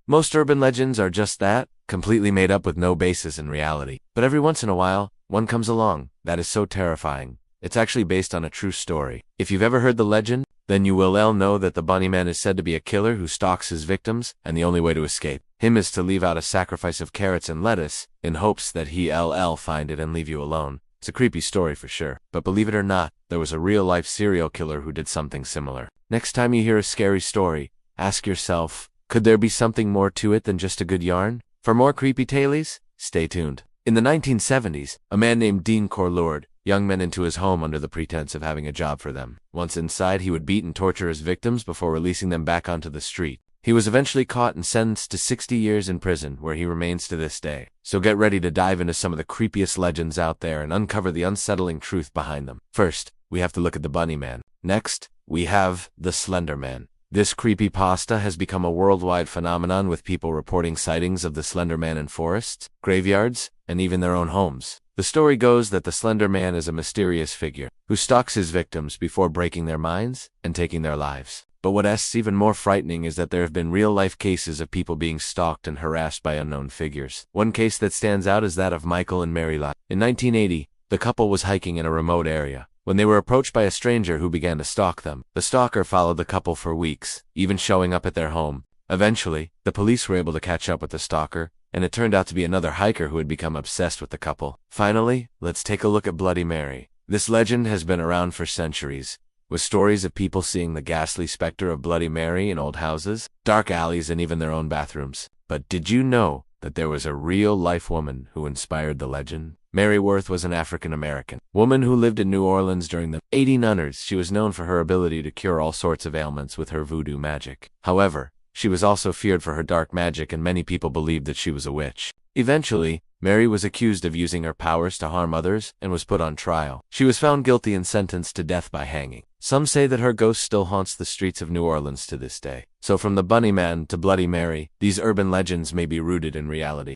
Most urban legends are just that, completely made up with no basis in reality. But every once in a while, one comes along that is so terrifying. It's actually based on a true story. If you've ever heard the legend, then you will know that the Bunnyman is said to be a killer who stalks his victims, and the only way to escape him is to leave out a sacrifice of carrots and lettuce, in hopes that he'll find it and leave you alone. It's a creepy story for sure, but believe it or not, there was a real-life serial killer who did something similar. Next time you hear a scary story, ask yourself, could there be something more to it than just a good yarn? For more creepy tales, stay tuned. In the 1970s, a man named Dean Corr lured young men into his home under the pretense of having a job for them. Once inside, he would beat and torture his victims before releasing them back onto the street. He was eventually caught and sentenced to 60 years in prison, where he remains to this day. So get ready to dive into some of the creepiest legends out there and uncover the unsettling truth behind them. First, we have to look at the Bunnyman. Next, we have the Slender Man. This creepypasta has become a worldwide phenomenon, with people reporting sightings of the Slender Man in forests, graveyards, and even their own homes. The story goes that the Slender Man is a mysterious figure who stalks his victims before breaking their minds and taking their lives. But what's even more frightening is that there have been real-life cases of people being stalked and harassed by unknown figures. One case that stands out is that of Michael and Mary Lyle. In 1980, the couple was hiking in a remote area when they were approached by a stranger who began to stalk them. The stalker followed the couple for weeks, even showing up at their home. Eventually, the police were able to catch up with the stalker, and it turned out to be another hiker who had become obsessed with the couple. Finally, let's take a look at Bloody Mary. This legend has been around for centuries, with stories of people seeing the ghastly specter of Bloody Mary in old houses, dark alleys, and even their own bathrooms. But did you know that there was a real-life woman who inspired the legend? Mary Worth was an African-American woman who lived in New Orleans during the 1800s. She was known for her ability to cure all sorts of ailments with her voodoo magic. However, she was also feared for her dark magic, and many people believed that she was a witch. Eventually, Mary was accused of using her powers to harm others and was put on trial. She was found guilty and sentenced to death by hanging. Some say that her ghost still haunts the streets of New Orleans to this day. So from the Bunnyman to Bloody Mary, these urban legends may be rooted in reality.